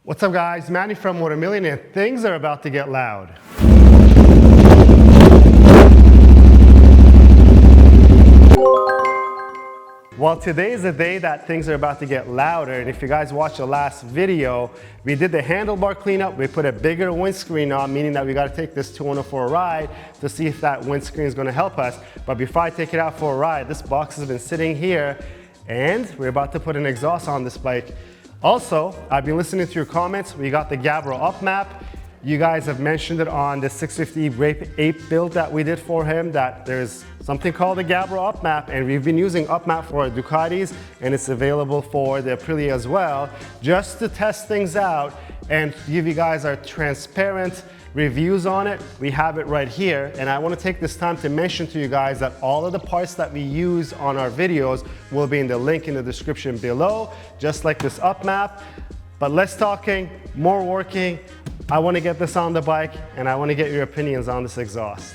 What's up guys, Manny from Motomillion, and things are about to get loud. Well, today is the day that things are about to get louder, and if you guys watched the last video, we did the handlebar cleanup. We put a bigger windscreen on, meaning that we got to take this Tuono for a ride to see if that windscreen is going to help us. But before I take it out for a ride, this box has been sitting here, and we're about to put an exhaust on this bike. Also, I've been listening to your comments. We got the Gabbro UpMap. You guys have mentioned it on the 650 Rape 8 build that we did for him, that there's something called the Gabbro UpMap, and we've been using UpMap for our Ducatis, and it's available for the Aprilia as well, just to test things out and give you guys our transparent reviews on it. We have it right here, and I want to take this time to mention to you guys that all of the parts that we use on our videos will be in the link in the description below, just like this UpMap. But less talking, more working. I want to get this on the bike, and I want to get your opinions on this exhaust.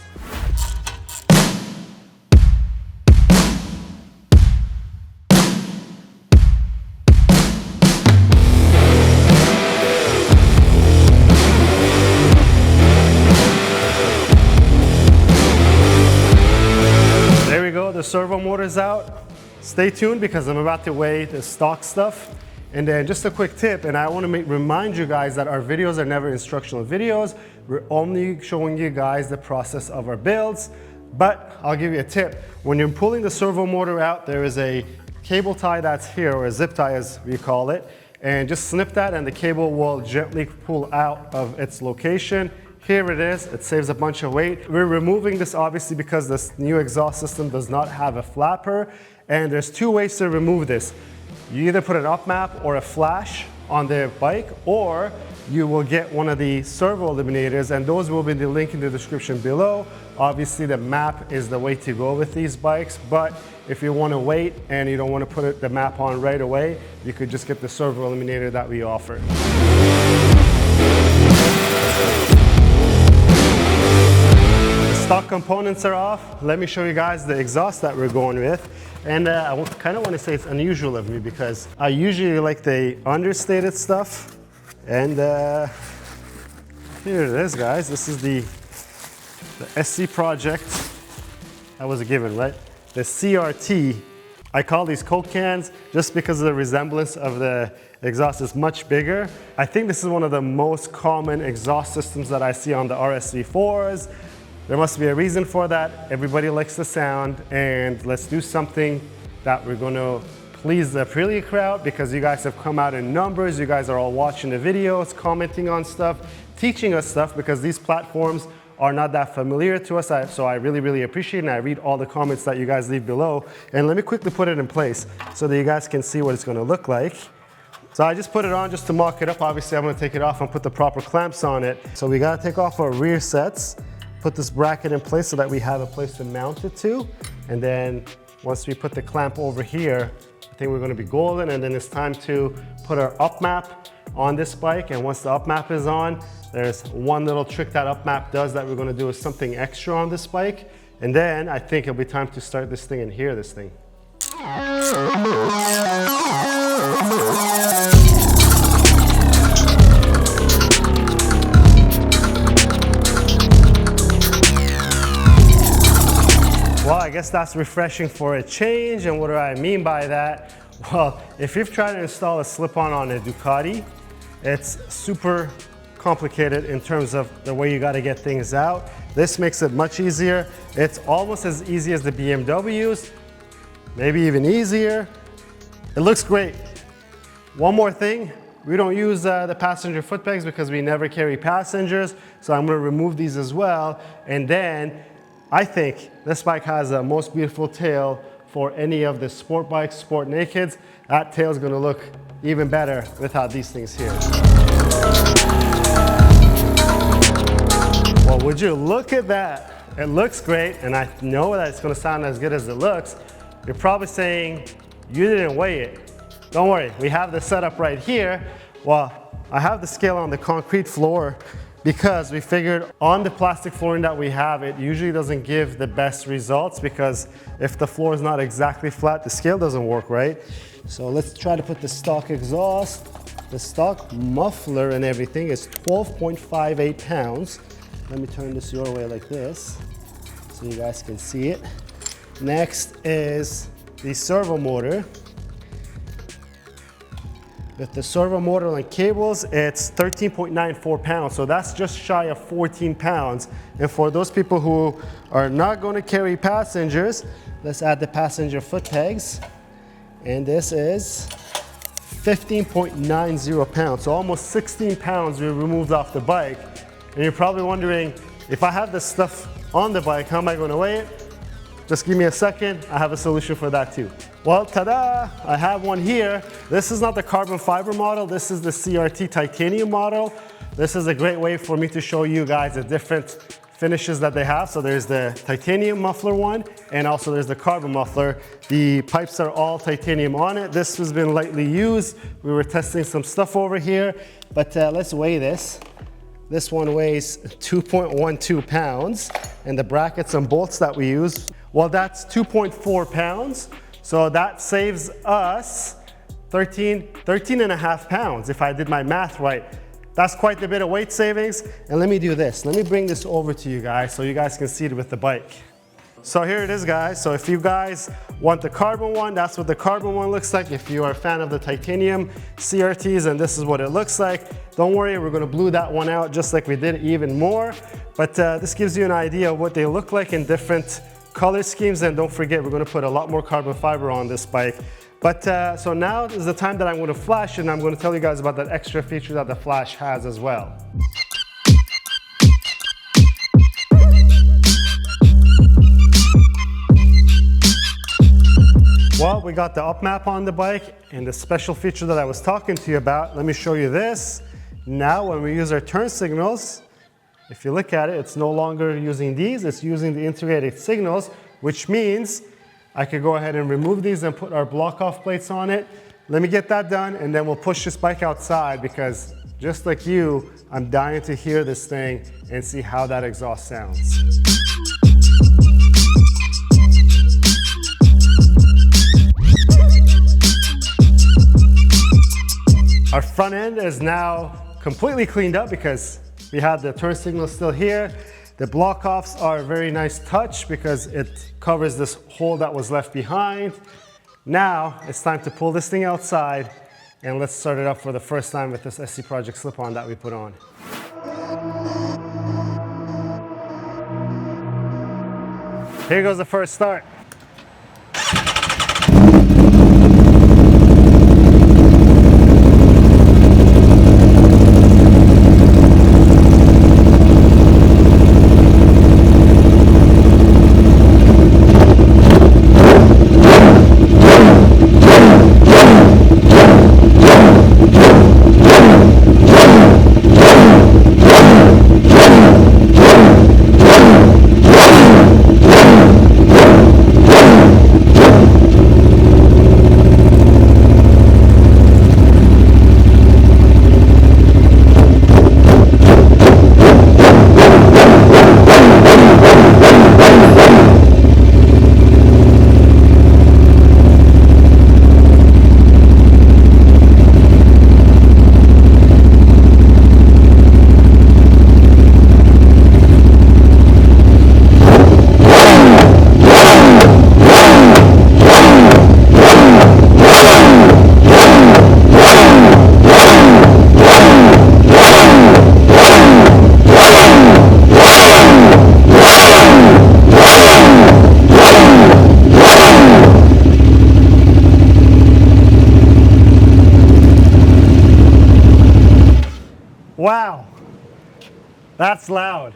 The servo motor's out. Stay tuned because I'm about to weigh the stock stuff. And then just a quick tip, and I want to remind you guys that our videos are never instructional videos. We're only showing you guys the process of our builds. But I'll give you a tip. When you're pulling the servo motor out, there is a cable tie that's here, or a zip tie as we call it. And just snip that and the cable will gently pull out of its location. Here it is, it saves a bunch of weight. We're removing this obviously because this new exhaust system does not have a flapper, and there's two ways to remove this. You either put an UpMap or a flash on the bike, or you will get one of the servo eliminators, and those will be the link in the description below. Obviously the map is the way to go with these bikes, but if you want to wait and you don't want to put the map on right away, you could just get the servo eliminator that we offer. Stock components are off. Let me show you guys the exhaust that we're going with. And I kind of want to say it's unusual of me because I usually like the understated stuff. And here it is, guys. This is the SC project. That was a given, right? The CRT. I call these Coke cans just because of the resemblance of the exhaust is much bigger. I think this is one of the most common exhaust systems that I see on the RSV4s. There must be a reason for that. Everybody likes the sound, and let's do something that we're going to please the Aprilia crowd, because you guys have come out in numbers. You guys are all watching the videos, commenting on stuff, teaching us stuff, because these platforms are not that familiar to us. So I really appreciate it, and I read all the comments that you guys leave below. And let me quickly put it in place so that you guys can see what it's going to look like. So I just put it on just to mock it up. Obviously I'm going to take it off and put the proper clamps on it. So we got to take off our rear sets. Put this bracket in place so that we have a place to mount it to. And then once we put the clamp over here, I think we're going to be golden. And then it's time to put our UpMap on this bike. And once the UpMap is on, there's one little trick that UpMap does that we're going to do is something extra on this bike. And then I think it'll be time to start this thing and hear this thing. Well, I guess that's refreshing for a change. And what do I mean by that? Well, if you've tried to install a slip-on on a Ducati, it's super complicated in terms of the way you got to get things out. This makes it much easier. It's almost as easy as the BMWs, maybe even easier. It looks great. One more thing, we don't use the passenger foot pegs because we never carry passengers. So I'm going to remove these as well. And then I think this bike has the most beautiful tail for any of the sport bikes, sport nakeds. That tail is going to look even better without these things here. Well, would you look at that? It looks great, and I know that it's going to sound as good as it looks. You're probably saying, you didn't weigh it. Don't worry, we have the setup right here. Well, I have the scale on the concrete floor because we figured on the plastic flooring that we have, it usually doesn't give the best results because if the floor is not exactly flat, the scale doesn't work right. So let's try to put the stock exhaust. The stock muffler and everything is 12.58 pounds. Let me turn this your way like this so you guys can see it. Next is the servo motor. With the servo motor and cables, it's 13.94 pounds, so that's just shy of 14 pounds. And for those people who are not going to carry passengers, let's add the passenger foot pegs. And this is 15.90 pounds, so almost 16 pounds we removed off the bike. And you're probably wondering, if I have this stuff on the bike, how am I going to weigh it? Just give me a second, I have a solution for that too. Well, ta-da, I have one here. This is not the carbon fiber model, this is the CRT titanium model. This is a great way for me to show you guys the different finishes that they have. So there's the titanium muffler one, and also there's the carbon muffler. The pipes are all titanium on it. This has been lightly used. We were testing some stuff over here, but let's weigh this. This one weighs 2.12 pounds, and the brackets and bolts that we use, well, that's 2.4 pounds. So that saves us 13 and a half pounds if I did my math right. That's quite a bit of weight savings. And let me do this. Let me bring this over to you guys so you guys can see it with the bike. So here it is, guys. So if you guys want the carbon one, that's what the carbon one looks like. If you are a fan of the titanium CRTs, and this is what it looks like. Don't worry, we're gonna blue that one out just like we did even more. But this gives you an idea of what they look like in different color schemes. And don't forget, we're gonna put a lot more carbon fiber on this bike. But so now is the time that I'm going to flash, and I'm going to tell you guys about that extra feature that the flash has as well. Well, we got the UpMap on the bike, and the special feature that I was talking to you about, let me show you this. Now when we use our turn signals, if you look at it, it's no longer using these, it's using the integrated signals, which means I could go ahead and remove these and put our block off plates on it. Let me get that done, and then we'll push this bike outside, because just like you, I'm dying to hear this thing and see how that exhaust sounds. Our front end is now completely cleaned up because we have the turn signal still here. The block offs are a very nice touch because it covers this hole that was left behind. Now it's time to pull this thing outside, and let's start it up for the first time with this SC Project slip-on that we put on. Here goes the first start. Wow, that's loud.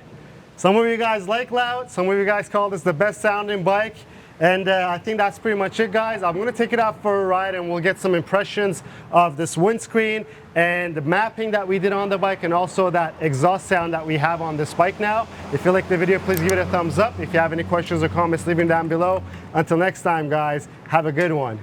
Some of you guys like loud, some of you guys call this the best sounding bike, and I think that's pretty much it, guys. I'm gonna take it out for a ride and we'll get some impressions of this windscreen and the mapping that we did on the bike, and also that exhaust sound that we have on this bike now. If you like the video, please give it a thumbs up. If you have any questions or comments, leave them down below. Until next time, guys, have a good one.